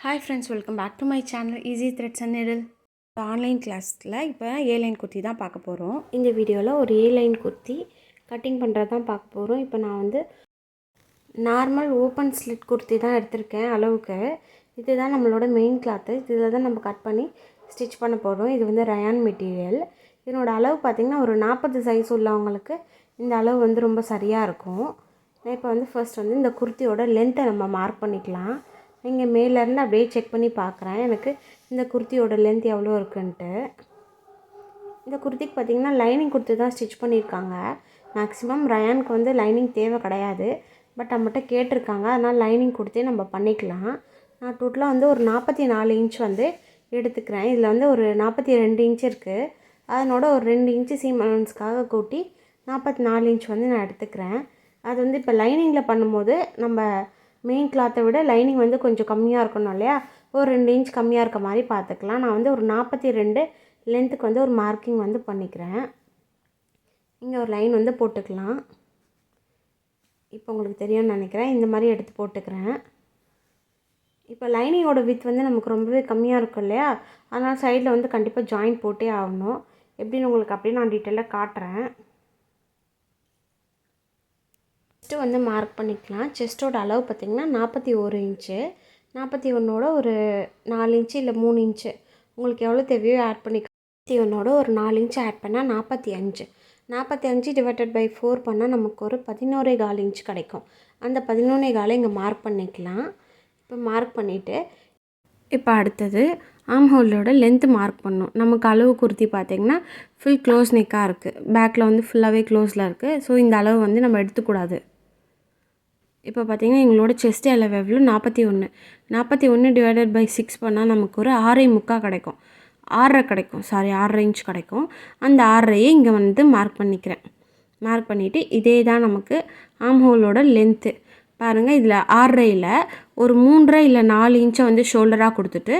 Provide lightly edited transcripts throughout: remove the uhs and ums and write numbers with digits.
Hi friends, welcome back to my channel easy threads and needle. இப்போ online கிளாஸில் இப்போ airline kurti தான் பார்க்க போகிறோம். இந்த வீடியோவில் ஒரு ஏலைன் குர்த்தி கட்டிங் பண்ணுறது தான் பார்க்க போகிறோம். இப்போ நான் வந்து நார்மல் ஓப்பன் ஸ்லிட் குர்த்தி தான் எடுத்திருக்கேன் அளவுக்கு. இதுதான் நம்மளோட மெயின் கிளாத்து. இதில் தான் நம்ம கட் பண்ணி ஸ்டிச் பண்ண போகிறோம். இது வந்து ரயான் மெட்டீரியல். இதனோட அளவு பார்த்திங்கன்னா ஒரு 40 சைஸ் உள்ளவங்களுக்கு இந்த அளவு வந்து ரொம்ப சரியாக இருக்கும். இப்போ வந்து ஃபர்ஸ்ட் வந்து இந்த குர்த்தியோட லென்த்தை நம்ம மார்க் பண்ணிக்கலாம். இங்கே மேலேருந்து அப்படியே செக் பண்ணி பார்க்குறேன் எனக்கு இந்த குர்த்தியோட லென்த் எவ்வளோ இருக்குன்ட்டு. இந்த குர்த்திக்கு பார்த்திங்கன்னா லைனிங் குர்த்தி தான் ஸ்டிச் பண்ணியிருக்காங்க. மேக்ஸிமம் ரயானுக்கு வந்து லைனிங் தேவை கிடையாது, பட் நம்மகிட்ட கேட்டிருக்காங்க, அதனால் லைனிங் கொடுத்தே நம்ம பண்ணிக்கலாம். நான் டோட்டலாக வந்து ஒரு 44 இன்ச் வந்து எடுத்துக்கிறேன். இதில் வந்து ஒரு 42 இன்ச் இருக்குது. அதனோட ஒரு 2 இன்ச்சு சீம் அலவன்ஸ்க்காக கூட்டி 44 இன்ச் வந்து நான் எடுத்துக்கிறேன். அது வந்து இப்போ லைனிங்கில் பண்ணும்போது நம்ம மெயின் கிளாத்தை விட லைனிங் வந்து கொஞ்சம் கம்மியாக இருக்கணும் இல்லையா, ஒரு 2 இன்ச் கம்மியாக இருக்க மாதிரி பார்த்துக்கலாம். நான் வந்து ஒரு 42 லென்த்துக்கு வந்து ஒரு மார்க்கிங் வந்து பண்ணிக்கிறேன். இங்கே ஒரு லைன் வந்து போட்டுக்கலாம். இப்போ உங்களுக்கு தெரியும்னு நினைக்கிறேன். இந்த மாதிரி எடுத்து போட்டுக்கிறேன். இப்போ லைனிங்கோட வித் வந்து நமக்கு ரொம்பவே கம்மியாக இருக்கும் இல்லையா, அதனால் சைடில் வந்து கண்டிப்பாக ஜாயின் போட்டே ஆகணும். எப்படின்னு உங்களுக்கு அப்படியே நான் டீட்டெயிலாக காட்டுறேன். செஸ்ட்டு வந்து மார்க் பண்ணிக்கலாம். செஸ்ட்டோட அளவு பார்த்திங்கன்னா 41 இன்ச்சு. 41ஓட ஒரு 4 இன்ச்சு இல்லை 3 இன்ச்சு உங்களுக்கு எவ்வளோ தேவையோ ஆட் பண்ணிக்கலாம். 41ஓட ஒரு 4 இன்ச்சு ஆட் பண்ணால் 45. 45 டிவைடட் பை 4 பண்ணால் நமக்கு ஒரு 11.25 இன்ச் கிடைக்கும். அந்த 11.25 இங்கே மார்க் பண்ணிக்கலாம். இப்போ மார்க் பண்ணிவிட்டு இப்போ அடுத்தது ஆம் ஹோலோட லென்த்து மார்க் பண்ணணும். நமக்கு அளவு குர்த்தி பார்த்திங்கன்னா ஃபுல் க்ளோஸ் நெக்காக இருக்குது. பேக்கில் வந்து ஃபுல்லாகவே க்ளோஸில் இருக்குது. ஸோ இந்த அளவு வந்து நம்ம எடுத்துக்கூடாது. இப்போ பார்த்திங்கன்னா எங்களோட செஸ்ட் அளவு எவ்வளோ 41 டிவைடட் பை 6 பண்ணால் நமக்கு ஒரு 6.25 கிடைக்கும். 6.5 இன்ச் கிடைக்கும். அந்த 6.5 இங்கே வந்து மார்க் பண்ணிக்கிறேன். மார்க் பண்ணிவிட்டு இதே தான் நமக்கு ஆம் ஹோலோட லென்த்து. பாருங்கள், இதில் 6.5ல் ஒரு 3 இல்லை 4 இன்ச்சை வந்து ஷோல்டராக கொடுத்துட்டு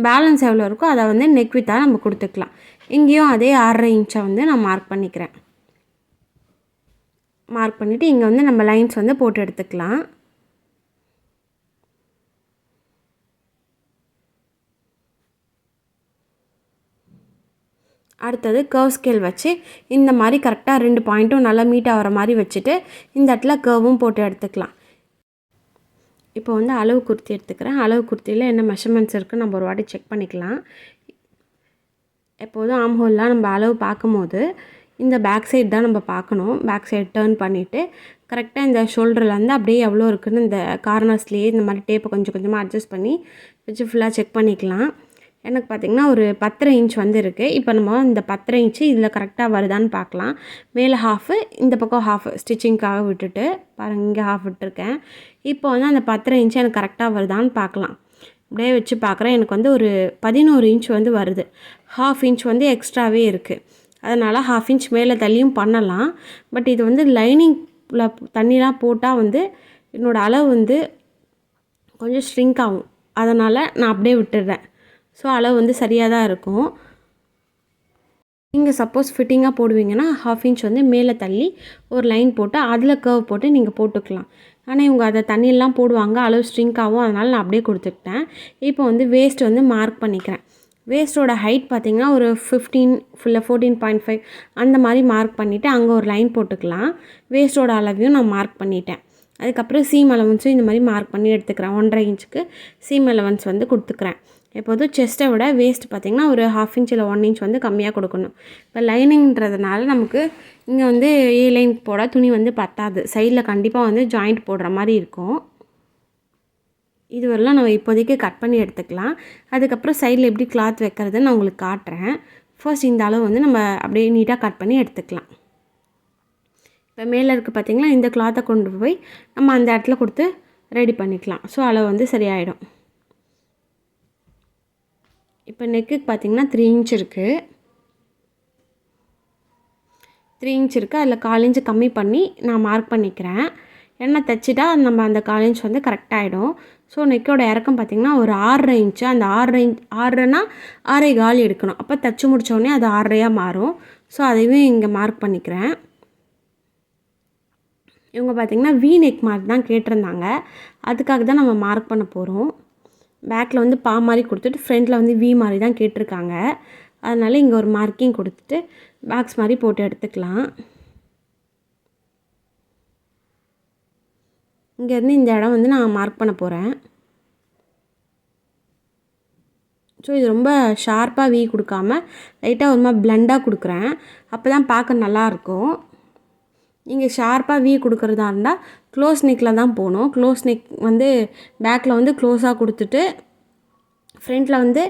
பேலன்ஸ் எவ்வளோ இருக்கோ அதை வந்து நெக் வித்தாக நம்ம கொடுத்துக்கலாம். இங்கேயும் அதே 6.5 இன்ச்சை வந்து நான் மார்க் பண்ணிக்கிறேன். மார்க் பண்ணிவிட்டு இங்கே வந்து நம்ம லைன்ஸ் வந்து போட்டு எடுத்துக்கலாம். அடுத்தது கர்வ் ஸ்கேல் வச்சு இந்த மாதிரி கரெக்டாக 2 பாயிண்ட்டும் நல்லா மீட் ஆகிற மாதிரி வச்சுட்டு இந்த இடத்துல கர்வும் போட்டு எடுத்துக்கலாம். இப்போ வந்து அளவு குர்த்தி எடுத்துக்கிறேன். அளவு குர்த்தியில் என்ன மெஷர்மெண்ட்ஸ் இருக்குன்னு நம்ம ஒரு வாட்டி செக் பண்ணிக்கலாம். எப்போதும் ஆம் ஹோல்லாம் நம்ம அளவு பார்க்கும்போது இந்த பேக் சைடு தான் நம்ம பார்க்கணும். பேக் சைடு டேர்ன் பண்ணிவிட்டு கரெக்டாக இந்த ஷோல்டர்லேருந்து அப்படியே எவ்வளோ இருக்குதுன்னு இந்த கார்னர்ஸ்லேயே இந்த மாதிரி டேப்பை கொஞ்சம் கொஞ்சமாக அட்ஜஸ்ட் பண்ணி வச்சு ஃபுல்லாக செக் பண்ணிக்கலாம். எனக்கு பார்த்திங்கன்னா ஒரு 10.5 இன்ச் வந்து இருக்குது. இப்போ நம்ம இந்த 10.5 இன்ச்சு இதில் கரெக்டாக வருதான்னு பார்க்கலாம். மேலே ஹாஃபு, இந்த பக்கம் ஹாஃபு ஸ்டிச்சிங்க்காக விட்டுட்டு பாருங்கள், இங்கே ஹாஃப் விட்டுருக்கேன். இப்போ வந்து அந்த 10.5 இன்ச்சு எனக்கு கரெக்டாக வருதான்னு பார்க்கலாம். அப்படியே வச்சு பார்க்குறேன். எனக்கு வந்து ஒரு 11 இன்ச் வந்து வருது. ஹாஃப் இன்ச் வந்து எக்ஸ்ட்ராவே இருக்குது. அதனால் ஹாஃப் இன்ச் மேலே தள்ளியும் பண்ணலாம். பட் இது வந்து லைனிங்கில் தண்ணிலாம் போட்டால் வந்து என்னோடய அளவு வந்து கொஞ்சம் ஷ்ரிங்க் ஆகும். அதனால் நான் அப்படியே விட்டுடுறேன். ஸோ அளவு வந்து சரியாக தான் இருக்கும். நீங்கள் சப்போஸ் ஃபிட்டிங்காக போடுவீங்கன்னா ஹாஃப் இன்ச் வந்து மேலே தள்ளி ஒரு லைன் போட்டு அதில் கர்வ் போட்டு நீங்கள் போட்டுக்கலாம். ஆனால் இவங்க அதை தண்ணியெல்லாம் போடுவாங்க, அளவு ஷ்ரிங்க் ஆகும். அதனால் நான் அப்படியே கொடுத்துக்கிட்டேன். இப்போ வந்து வேஸ்ட் வந்து மார்க் பண்ணிக்கிறேன். வேஸ்ட்டோட ஹைட் பார்த்திங்கன்னா ஒரு 15 ஃபுல்லாக 14.5 அந்த மாதிரி மார்க் பண்ணிவிட்டு அங்கே ஒரு லைன் போட்டுக்கலாம். வேஸ்ட்டோட அளவையும் நான் மார்க் பண்ணிட்டேன். அதுக்கப்புறம் சீம் அலவன்ஸும் இந்த மாதிரி மார்க் பண்ணி எடுத்துக்கிறேன். 1.5 இன்ச்சுக்கு சீம் அலவன்ஸ் வந்து கொடுத்துக்கிறேன். எப்போதும் செஸ்ட்டை விட வேஸ்ட் பார்த்திங்கன்னா ஒரு ஹாஃப் இன்ச் இல்லை 1 இன்ச் வந்து கம்மியாக கொடுக்கணும். இப்போ லைனிங்கிறதுனால நமக்கு இங்கே வந்து ஏ லைன் போட துணி வந்து பத்தாது. சைடில் கண்டிப்பாக வந்து ஜாயிண்ட் போடுற மாதிரி இருக்கும். இதுவரெல்லாம் நம்ம இப்போதைக்கு கட் பண்ணி எடுத்துக்கலாம். அதுக்கப்புறம் சைடில் எப்படி கிளாத் வைக்கிறதுன்னு நான் உங்களுக்கு காட்டுறேன். ஃபர்ஸ்ட் இந்த அளவு வந்து நம்ம அப்படியே நீட்டாக கட் பண்ணி எடுத்துக்கலாம். இப்போ மேலே இருக்குது பார்த்திங்களா, இந்த கிளாத்தை கொண்டு போய் நம்ம அந்த இடத்துல கொடுத்து ரெடி பண்ணிக்கலாம். ஸோ அளவு வந்து சரியாயிடும். இப்போ நெக்குக்கு பார்த்திங்கன்னா 3 இன்ச் இருக்குது. 3 இன்ச் இருக்குது. அதில் 1/4 இன்ச்சு கம்மி பண்ணி நான் மார்க் பண்ணிக்கிறேன். ஏன்னா தைச்சிட்டா நம்ம அந்த 1/4 இன்ச் வந்து கரெக்டாகிடும். ஸோ நெக்கோட இறக்கம் பார்த்திங்கன்னா ஒரு 6.5 இன்ச்சு. அந்த 6.5னா 6.25 எடுக்கணும். அப்போ தைச்சி முடித்தோடனே அது 6.5 மாறும். ஸோ அதையும் இங்கே மார்க் பண்ணிக்கிறேன். இவங்க பார்த்திங்கன்னா வி நெக் மாதிரி தான் கேட்டிருந்தாங்க. அதுக்காக தான் நம்ம மார்க் பண்ண போகிறோம். பேக்கில் வந்து பா மாதிரி கொடுத்துட்டு ஃப்ரண்ட்டில் வந்து வி மாதிரி தான் கேட்டிருக்காங்க. அதனால் இங்கே ஒரு மார்க்கிங் கொடுத்துட்டு பாக்ஸ் மாதிரி போட்டு எடுத்துக்கலாம். இங்கேருந்து இந்த இடம் வந்து நான் மார்க் பண்ண போகிறேன். ஸோ இது ரொம்ப ஷார்ப்பாக வி கொடுக்காம லைட்டாக ஒரு மாதிரி பிளண்டாக கொடுக்குறேன். அப்போ தான் பார்க்க நல்லாயிருக்கும். நீங்கள் ஷார்ப்பாக வி கொடுக்குறதா இருந்தால் க்ளோஸ் நெக்கில் தான் போகணும். க்ளோஸ் நெக் வந்து பேக்கில் வந்து க்ளோஸாக கொடுத்துட்டு ஃப்ரண்ட்டில் வந்து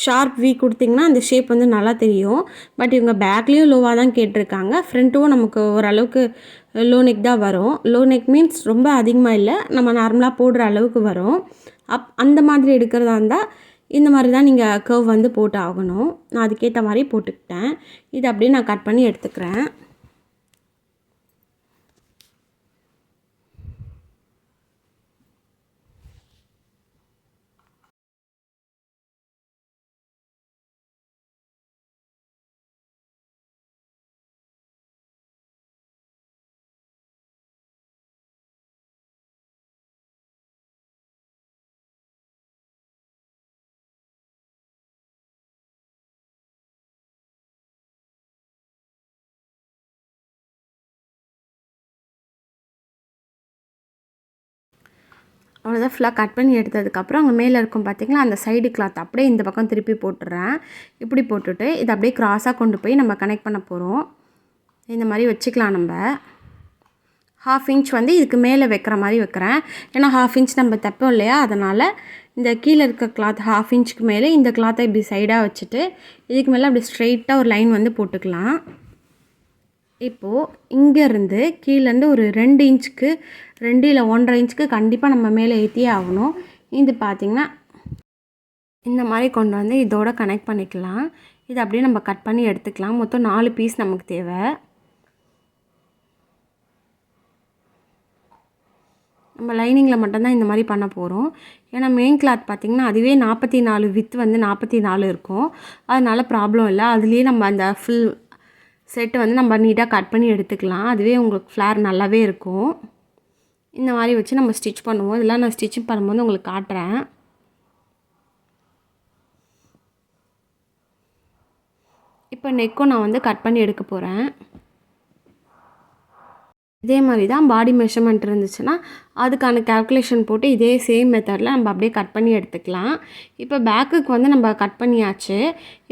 ஷார்ப் வி கொடுத்திங்கன்னா அந்த ஷேப் வந்து நல்லா தெரியும். பட் இவங்க பேக்லேயும் லோவாக தான் கேட்டிருக்காங்க. ஃப்ரண்ட்டும் நமக்கு ஓரளவுக்கு லோ நெக் தான் வரும். லோ நெக் மீன்ஸ் ரொம்ப அதிகமாக இல்லை, நம்ம நார்மலாக போடுற அளவுக்கு வரும். அந்த மாதிரி எடுக்கிறதா இருந்தால் இந்த மாதிரி தான் நீங்கள் கர்வ் வந்து போட்டு ஆகணும். நான் அதுக்கேற்ற மாதிரி போட்டுக்கிட்டேன். இது அப்படியே நான் கட் பண்ணி எடுத்துக்கிறேன். அவ்வளோதான். ஃபுல்லாக கட் பண்ணி எடுத்ததுக்கப்புறம் அங்கே மேலே இருக்கும் பார்த்திங்களா, அந்த சைடு கிளாத் அப்படியே இந்த பக்கம் திருப்பி போட்டுடுறேன். இப்படி போட்டுட்டு இதை அப்படியே க்ராஸாக கொண்டு போய் நம்ம கனெக்ட் பண்ண போகிறோம். இந்த மாதிரி வச்சுக்கலாம். நம்ம 1/2 இன்ச் வந்து இதுக்கு மேலே வைக்கிற மாதிரி வைக்கிறேன். ஏன்னா 1/2 இன்ச் நம்ம தைப்போம் இல்லையா, அதனால் இந்த கீழே இருக்க கிளாத் 1/2 இன்ச்சுக்கு மேலே இந்த கிளாத்தை இப்படி சைடாக வச்சுட்டு இதுக்கு மேலே அப்படி ஸ்ட்ரெயிட்டாக ஒரு லைன் வந்து போட்டுக்கலாம். இப்போது இங்கேருந்து கீழேருந்து ஒரு 2 இன்ச்சுக்கு 2 இல்லை 1.5 இன்ச்சுக்கு கண்டிப்பாக நம்ம மேலே ஏற்றியே ஆகணும். இது பார்த்திங்கன்னா இந்த மாதிரி கொண்டு வந்து இதோட கனெக்ட் பண்ணிக்கலாம். இது அப்படியே நம்ம கட் பண்ணி எடுத்துக்கலாம். மொத்தம் 4 பீஸ் நமக்கு தேவை. நம்ம லைனிங்கில் மட்டும்தான் இந்த மாதிரி பண்ண போகிறோம். ஏன்னா மெயின் கிளாத் பார்த்திங்கன்னா அதுவே 44 வித் வந்து 44 இருக்கும். அதனால் ப்ராப்ளம் இல்லை. அதுலேயே நம்ம அந்த ஃபுல் செட்டு வந்து நம்ம நீட்டாக கட் பண்ணி எடுத்துக்கலாம். அதுவே உங்களுக்கு ஃப்ளார் நல்லாவே இருக்கும். இந்த மாதிரி வச்சு நம்ம ஸ்டிச் பண்ணுவோம். இதெல்லாம் நான் ஸ்டிச்சிங் பண்ணும்போது உங்களுக்கு காட்டுறேன். இப்போ நெக்கும் நான் வந்து கட் பண்ணி எடுக்க போகிறேன். இதே மாதிரி தான் பாடி மெஷர்மெண்ட் இருந்துச்சுன்னா அதுக்கான கால்குலேஷன் போட்டு இதே சேம் மெத்தடில் நம்ம அப்படியே கட் பண்ணி எடுத்துக்கலாம். இப்போ பேக்குக்கு வந்து நம்ம கட் பண்ணியாச்சு.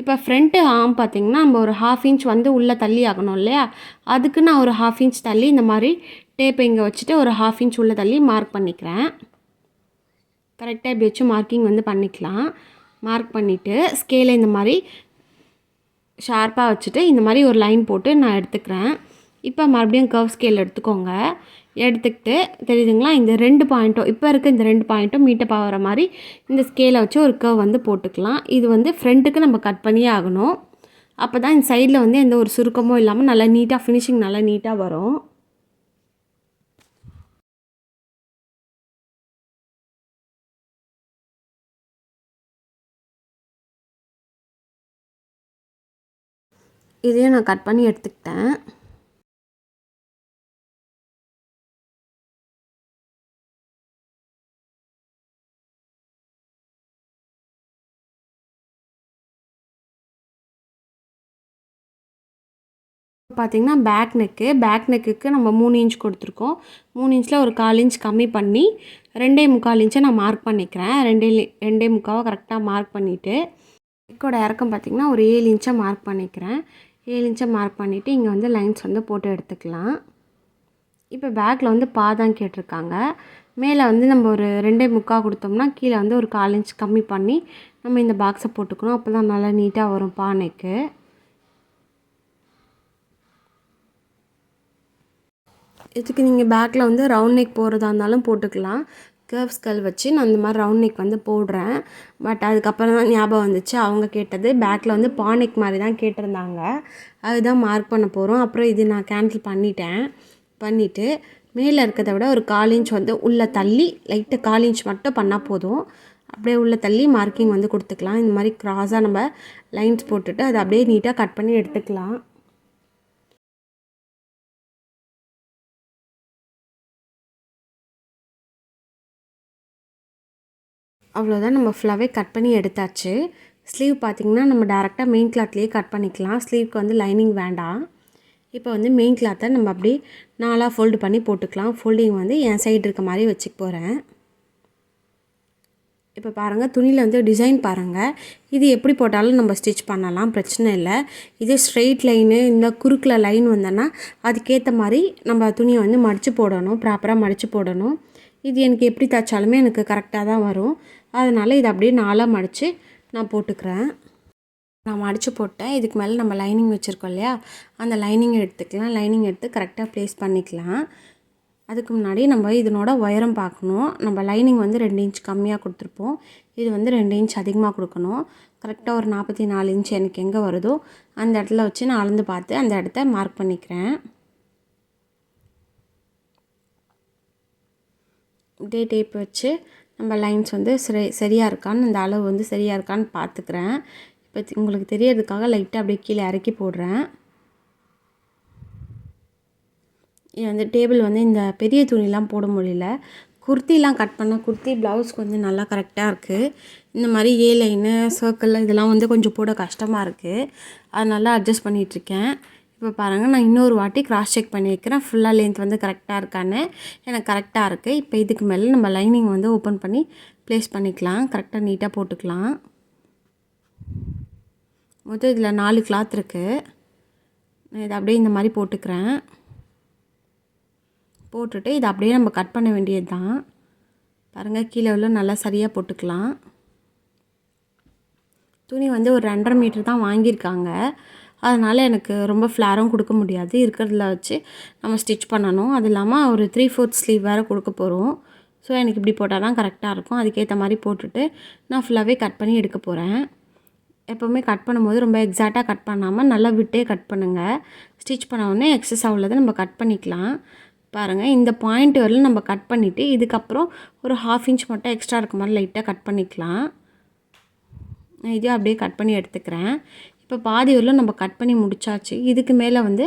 இப்போ ஃப்ரண்ட்டு ஆர்ம் பார்த்திங்கன்னா நம்ம ஒரு 1/2 இன்ச் வந்து உள்ளே தள்ளி ஆகணும் இல்லையா, அதுக்கு நான் ஒரு 1/2 இன்ச் தள்ளி இந்த மாதிரி டேப்பை இங்கே வச்சுட்டு ஒரு 1/2 இன்ச் உள்ளே தள்ளி மார்க் பண்ணிக்கிறேன். கரெக்டாக இப்படி வச்சு மார்க்கிங் வந்து பண்ணிக்கலாம். மார்க் பண்ணிவிட்டு ஸ்கேலை இந்த மாதிரி ஷார்ப்பாக வச்சுட்டு இந்த மாதிரி ஒரு லைன் போட்டு நான் எடுத்துக்கிறேன். இப்போ மறுபடியும் கர்வ் ஸ்கேல் எடுத்துக்கோங்க. எடுத்துக்கிட்டு தெரியுதுங்களா, இந்த 2 பாயிண்ட்டும் இப்போ இருக்க இந்த 2 பாயிண்ட்டும் மீட்டப் ஆகிற மாதிரி இந்த ஸ்கேலை வச்சு ஒரு கர்வ் வந்து போட்டுக்கலாம். இது வந்து ஃப்ரண்ட்டுக்கு நம்ம கட் பண்ணியே ஆகணும். அப்போ தான் இந்த சைடில் வந்து எந்த ஒரு சுருக்கமும் இல்லாமல் நல்லா நீட்டாக ஃபினிஷிங் நல்லா நீட்டாக வரும். இதையும் நான் கட் பண்ணி எடுத்துக்கிட்டேன். பார்த்திங்கன்னா பேக் நெக்குக்கு நம்ம 3 இன்ச் கொடுத்துருக்கோம். 3 இன்ச்சில் ஒரு 1/4 இன்ச் கம்மி பண்ணி 2.25 இன்ச்சை நான் மார்க் பண்ணிக்கிறேன். 2.25 கரெக்டாக மார்க் பண்ணிவிட்டு நெக்கோட இறக்கம் பார்த்திங்கன்னா ஒரு 7 இன்ச்சை மார்க் பண்ணிக்கிறேன். 7 இன்ச்சை மார்க் பண்ணிவிட்டு இங்கே வந்து லைன்ஸ் வந்து போட்டு எடுத்துக்கலாம். இப்போ பேக்கில் வந்து பாதான் கேட்டிருக்காங்க. மேலே வந்து நம்ம ஒரு 2.25 கொடுத்தோம்னா கீழே வந்து ஒரு 1/4 இன்ச் கம்மி பண்ணி நம்ம இந்த பாக்ஸை போட்டுக்கணும். அப்போ தான் நல்லா நீட்டாக வரும் நெக்கு. இதுக்கு நீங்கள் பேக்கில் வந்து ரவுண்ட் நெக் போடுறதா இருந்தாலும் போட்டுக்கலாம். கர்வ் ஸ்கல் வச்சு நான் இந்த மாதிரி ரவுண்ட் நெக் வந்து போடுறேன். பட் அதுக்கப்புறம் தான் ஞாபகம் வந்துச்சு, அவங்க கேட்டது பேக்கில் வந்து நெக் மாதிரி தான் கேட்டிருந்தாங்க. அதுதான் மார்க் பண்ண போகிறோம். அப்புறம் இது நான் கேன்சல் பண்ணிவிட்டு மேலே இருக்கிறத விட ஒரு 1/4 இன்ச் வந்து உள்ளே தள்ளி லைட்டாக 1/4 இன்ச் மட்டும் பண்ணால் போதும். அப்படியே உள்ளே தள்ளி மார்க்கிங் வந்து கொடுத்துக்கலாம். இந்த மாதிரி க்ராஸாக நம்ம லைன்ஸ் போட்டுட்டு அதை அப்படியே நீட்டாக கட் பண்ணி எடுத்துக்கலாம். அவ்வளோதான், நம்ம ஃபுல்லாகவே கட் பண்ணி எடுத்தாச்சு. ஸ்லீவ் பார்த்திங்கன்னா நம்ம டேரெக்டாக மெயின் கிளாத்லேயே கட் பண்ணிக்கலாம். ஸ்லீவ்க்கு வந்து லைனிங் வேண்டாம். இப்போ வந்து மெயின் கிளாத்தை நம்ம அப்படியே 4ஆக ஃபோல்டு பண்ணி போட்டுக்கலாம். ஃபோல்டிங் வந்து என் சைடு இருக்க மாதிரி வச்சுக்க போகிறேன். இப்போ பாருங்கள், துணியில் வந்து டிசைன் பாருங்கள். இது எப்படி போட்டாலும் நம்ம ஸ்டிச் பண்ணலாம், பிரச்சனை இல்லை. இதே ஸ்ட்ரெயிட் லைனு இந்த குறுக்கில் லைன் வந்தோன்னா அதுக்கேற்ற மாதிரி நம்ம துணியை வந்து மடித்து போடணும், ப்ராப்பராக மடித்து போடணும். இது எனக்கு எப்படி தைச்சாலுமே எனக்கு கரெக்டாக தான் வரும். அதனால் இதை அப்படியே 4ஆக மடித்து நான் போட்டுக்கிறேன். நான் மடித்து போட்டேன். இதுக்கு மேலே நம்ம லைனிங் வச்சுருக்கோம் இல்லையா, அந்த லைனிங்கை எடுத்துக்கலாம். லைனிங் எடுத்து கரெக்டாக ப்ளேஸ் பண்ணிக்கலாம். அதுக்கு முன்னாடி நம்ம இதனோட உயரம் பார்க்கணும். நம்ம லைனிங் வந்து 2 இன்ச் கம்மியாக கொடுத்துருப்போம். இது வந்து 2 இன்ச் அதிகமாக கொடுக்கணும். கரெக்டாக ஒரு 44 இன்ச் எனக்கு எங்கே வருதோ அந்த இடத்துல வச்சு நான் அளந்து பார்த்து அந்த இடத்த மார்க் பண்ணிக்கிறேன். அப்படியே டேப் வச்சு நம்ம லைன்ஸ் வந்து சரியாக இருக்கான்னு, இந்த அளவு வந்து சரியாக இருக்கான்னு பார்த்துக்கிறேன். இப்போ உங்களுக்கு தெரியறதுக்காக லைட்டாக அப்படியே கீழே இறக்கி போடுறேன். இது வந்து டேபிள் வந்து இந்த பெரிய துணிலாம் போட முடியல. குர்த்திலாம் கட் பண்ண குர்த்தி ப்ளவுஸ்க்கு வந்து நல்லா கரெக்டாக இருக்குது. இந்த மாதிரி ஏ லைனு சர்க்கிள் இதெல்லாம் வந்து கொஞ்சம் போட கஷ்டமாக இருக்குது. அதனால அட்ஜஸ்ட் பண்ணிகிட்ருக்கேன். இப்போ பாருங்கள், நான் இன்னொரு வாட்டி கிராஸ் செக் பண்ணி வைக்கிறேன். ஃபுல்லாக லென்த் வந்து கரெக்டாக இருக்கான்னு. எனக்கு கரெக்டாக இருக்குது. இப்போ இதுக்கு மேலே நம்ம லைனிங் வந்து ஓப்பன் பண்ணி ப்ளேஸ் பண்ணிக்கலாம். கரெக்டாக நீட்டாக போட்டுக்கலாம். மொத்தம் இதில் 4 கிளாத் இருக்குது. நான் இதை அப்படியே இந்த மாதிரி போட்டுக்கிறேன். போட்டுட்டு இதை அப்படியே நம்ம கட் பண்ண வேண்டியது தான். பாருங்கள், கீழே உள்ள நல்லா சரியாக போட்டுக்கலாம். துணி வந்து ஒரு 2.5 மீட்டர் தான் வாங்கியிருக்காங்க. அதனால் எனக்கு ரொம்ப ஃப்ளாரும் கொடுக்க முடியாது. இருக்கிறதுல வச்சு நம்ம ஸ்டிச் பண்ணணும். அது இல்லாமல் ஒரு 3/4 ஸ்லீவ் வேறு கொடுக்க போகிறோம். ஸோ எனக்கு இப்படி போட்டால் தான் கரெக்டாக இருக்கும். அதுக்கேற்ற மாதிரி போட்டுட்டு நான் ஃபுல்லாகவே கட் பண்ணி எடுக்க போகிறேன். எப்போவுமே கட் பண்ணும்போது ரொம்ப எக்ஸாக்டாக கட் பண்ணாமல் நல்லா விட்டே கட் பண்ணுங்கள். ஸ்டிச் பண்ண உடனே எக்ஸஸ் உள்ளதை நம்ம கட் பண்ணிக்கலாம். பாருங்கள், இந்த பாயிண்ட் வரலும் நம்ம கட் பண்ணிவிட்டு இதுக்கப்புறம் ஒரு 1/2 இன்ச் மட்டும் எக்ஸ்ட்ரா இருக்க மாதிரி லைட்டாக கட் பண்ணிக்கலாம். நான் இதையும் அப்படியே கட் பண்ணி எடுத்துக்கிறேன். இப்போ பாதி வரலும் நம்ம கட் பண்ணி முடிச்சாச்சு. இதுக்கு மேலே வந்து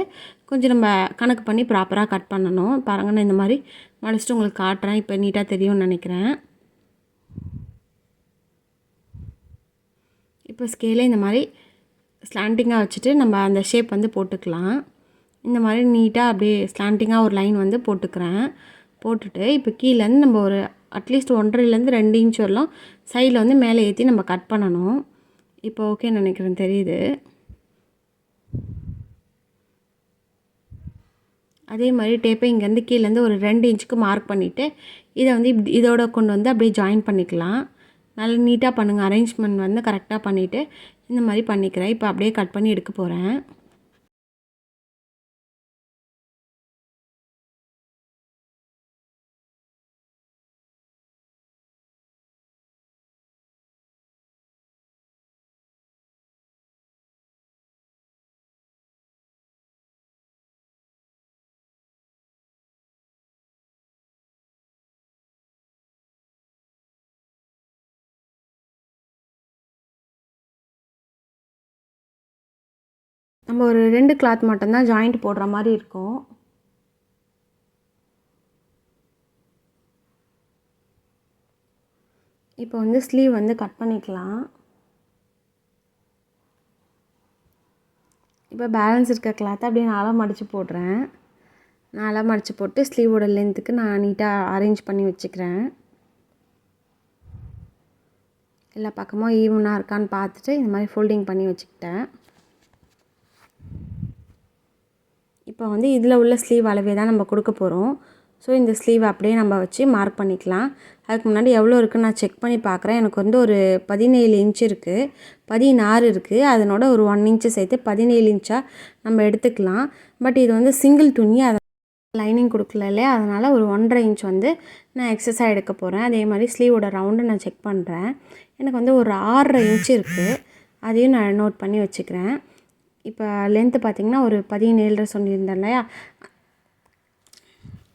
கொஞ்சம் நம்ம கணக்கு பண்ணி ப்ராப்பராக கட் பண்ணணும். பாருங்கள், நான் இந்த மாதிரி மடிச்சுட்டு உங்களுக்கு காட்டுறேன். இப்போ நீட்டாக தெரியும்னு நினைக்கிறேன். இப்போ ஸ்கேலே இந்த மாதிரி ஸ்லாண்டிங்காக வச்சுட்டு நம்ம அந்த ஷேப் வந்து போட்டுக்கலாம். இந்த மாதிரி நீட்டாக அப்படியே ஸ்லாண்டிங்காக ஒரு லைன் வந்து போட்டுக்கிறேன். போட்டுட்டு இப்போ கீழேருந்து நம்ம ஒரு அட்லீஸ்ட் 1.5லேருந்து 2 இன்ச் வரலாம் சைடில் வந்து மேலே ஏற்றி நம்ம கட் பண்ணணும். இப்போ ஓகேன்னு நினைக்கிறேன், தெரியுது. அதே மாதிரி டேப்பை இங்கேருந்து கீழேருந்து ஒரு 2 இன்ச்சுக்கு மார்க் பண்ணிவிட்டு இதை வந்து இதோட கொண்டு வந்து அப்படியே ஜாயின் பண்ணிக்கலாம். நல்லா நீட்டாக பண்ணுங்கள். அரேஞ்ச்மெண்ட் வந்து கரெக்டாக பண்ணிவிட்டு இந்த மாதிரி பண்ணிக்கிறேன். இப்போ அப்படியே கட் பண்ணி எடுக்க போகிறேன். நம்ம ஒரு 2 கிளாத் மட்டும்தான் ஜாயிண்ட் போடுற மாதிரி இருக்கும். இப்போ வந்து ஸ்லீவ் வந்து கட் பண்ணிக்கலாம். இப்போ பேலன்ஸ் இருக்க கிளாத்தை அப்படியே 4ஆக மடித்து போடுறேன். 4ஆக மடித்து போட்டு ஸ்லீவோட லென்த்துக்கு நான் நீட்டாக அரேஞ்ச் பண்ணி வச்சுக்கிறேன். எல்லா பக்கமும் ஈவனாக இருக்கான்னு பார்த்துட்டு இந்த மாதிரி ஃபோல்டிங் பண்ணி வச்சுக்கிட்டேன். இப்போ வந்து இதில் உள்ள ஸ்லீவ் அளவே தான் நம்ம கொடுக்க போகிறோம். ஸோ இந்த ஸ்லீவ் அப்படியே நம்ம வச்சு மார்க் பண்ணிக்கலாம். அதுக்கு முன்னாடி எவ்வளோ இருக்குதுன்னு நான் செக் பண்ணி பார்க்குறேன். எனக்கு வந்து ஒரு 17 இன்ச் இருக்குது, 16 இருக்குது. அதனோட ஒரு 1 இன்ச்சு சேர்த்து 17 இன்ச்சாக நம்ம எடுத்துக்கலாம். பட் இது வந்து சிங்கிள் துணி, அதை லைனிங் கொடுக்கல இல்லையா, அதனால் ஒரு 1.5 இன்ச் வந்து நான் எக்ஸஸாக எடுக்க போகிறேன். அதே மாதிரி ஸ்லீவோட ரவுண்டை நான் செக் பண்ணுறேன். எனக்கு வந்து ஒரு 6.5 இன்ச்சு இருக்குது. அதையும் நான் நோட் பண்ணி வச்சுக்கிறேன். இப்போ லென்த்து பார்த்திங்கன்னா ஒரு 17 சொல்லியிருந்தேன் இல்லையா,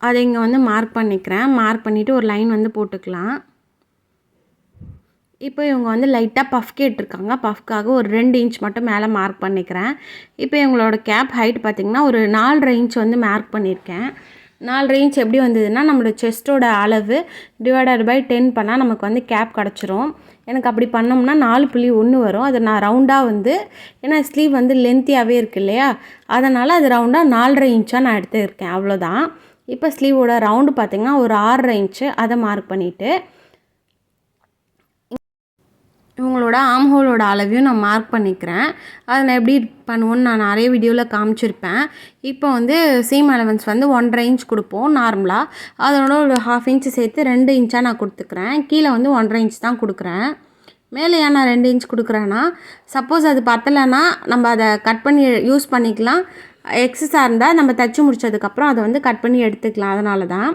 அதை இங்கே வந்து மார்க் பண்ணிக்கிறேன். மார்க் பண்ணிவிட்டு ஒரு லைன் வந்து போட்டுக்கலாம். இப்போ இவங்க வந்து லைட்டாக பஃப் கேட்டிருக்காங்க. பஃப்காக ஒரு 2 இன்ச் மட்டும் மேலே மார்க் பண்ணிக்கிறேன். இப்போ இவங்களோட கேப் ஹைட் பார்த்திங்கன்னா ஒரு 4.5 இன்ச் வந்து மார்க் பண்ணியிருக்கேன். 4 இன்ச் எப்படி வந்ததுன்னா நம்மளோட செஸ்ட்டோட அளவு டிவைடட் பை 10 பண்ணால் நமக்கு வந்து கேப் கிடச்சிரும். எனக்கு அப்படி பண்ணோம்னா 4.1 வரும். அதை நான் ரவுண்டாக வந்து ஏன்னா ஸ்லீவ் வந்து லென்த்தியாகவே இருக்குது இல்லையா, அதனால் அது ரவுண்டாக 4.5 இன்ச்சாக நான் எடுத்துருக்கேன். அவ்வளோதான். இப்போ ஸ்லீவோட ரவுண்டு பார்த்திங்கன்னா ஒரு 6.5 இன்ச்சு அதை மார்க் பண்ணிவிட்டு இவங்களோட ஆம்ஹோலோட அளவையும் நான் மார்க் பண்ணிக்கிறேன். அதை நான் எப்படி பண்ணுவோன்னு நான் நிறைய வீடியோவில் காமிச்சிருப்பேன். இப்போ வந்து சீம் அலவன்ஸ் வந்து 1.5 இன்ச் கொடுப்போம் நார்மலாக. அதோட ஒரு 1/2 இன்ச்சு சேர்த்து 2 இன்ச்சாக நான் கொடுத்துக்கிறேன். கீழே வந்து 1.5 இன்ச் தான் கொடுக்குறேன். மேலே ஏன் நான் 2 இன்ச் கொடுக்குறேன்னா, சப்போஸ் அது பத்தலைன்னா நம்ம அதை கட் பண்ணி யூஸ் பண்ணிக்கலாம். எக்ஸஸாக இருந்தால் நம்ம தைச்சி முடித்ததுக்கப்புறம் அதை வந்து கட் பண்ணி எடுத்துக்கலாம். அதனால தான்.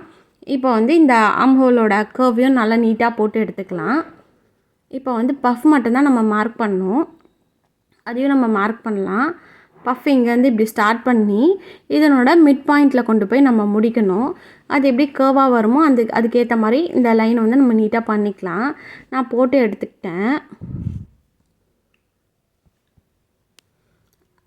இப்போ வந்து இந்த ஆம்ஹோலோட கர்வையும் நல்லா நீட்டாக போட்டு எடுத்துக்கலாம். இப்போ வந்து பஃப் மட்டும்தான் நம்ம மார்க் பண்ணணும். அதையும் நம்ம மார்க் பண்ணலாம். பஃப் இங்கேருந்து இப்படி ஸ்டார்ட் பண்ணி இதனோட மிட் பாயிண்டில் கொண்டு போய் நம்ம முடிக்கணும். அது எப்படி கர்வாக வருமோ அதுக்கேற்ற மாதிரி இந்த லைன் வந்து நம்ம நீட்டாக பண்ணிக்கலாம். நான் போட்டு எடுத்துக்கிட்டேன்.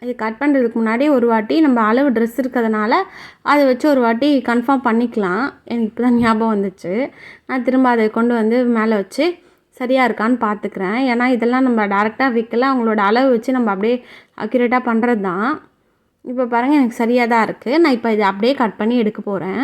அது கட் பண்ணுறதுக்கு முன்னாடி ஒரு வாட்டி நம்ம அளவு ட்ரெஸ் இருக்கிறதுனால அதை வச்சு ஒரு வாட்டி கன்ஃபார்ம் பண்ணிக்கலாம். எனக்கு இப்போ தான் ஞாபகம் வந்துச்சு. நான் திரும்ப அதை கொண்டு வந்து மேலே வச்சு சரியாக இருக்கான்னு பார்த்துக்கிறேன். ஏன்னா இதெல்லாம் நம்ம டேரெக்டாக வைக்கல, அவங்களோட அளவு வச்சு நம்ம அப்படியே அக்யூரேட்டாக பண்ணுறது தான். இப்போ பாருங்கள் எனக்கு சரியாக தான் இருக்குது. நான் இப்போ இதை அப்படியே கட் பண்ணி எடுக்க போகிறேன்.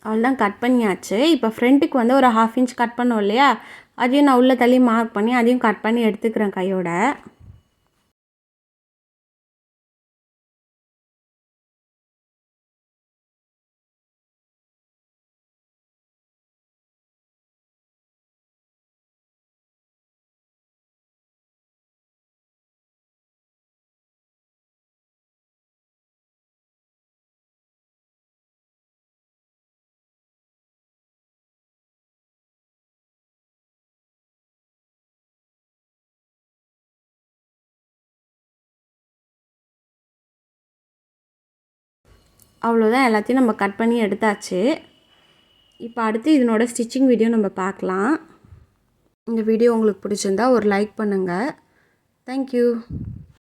அவ்வளோதான், கட் பண்ணியாச்சு. இப்போ ஃப்ரண்ட்டுக்கு வந்து ஒரு 1/2 இன்ச் கட் பண்ணோம் இல்லையா, அதையும் நான் உள்ளே தள்ளி மார்க் பண்ணி அதையும் கட் பண்ணி எடுத்துக்கிறேன் கையோட. அவ்வளோதான், எல்லாத்தையும் நம்ம கட் பண்ணி எடுத்தாச்சு. இப்போ அடுத்து இதனோட ஸ்டிச்சிங் வீடியோ நம்ம பார்க்கலாம். இந்த வீடியோ உங்களுக்கு பிடிச்சிருந்தா ஒரு லைக் பண்ணுங்கள். தேங்க்யூ.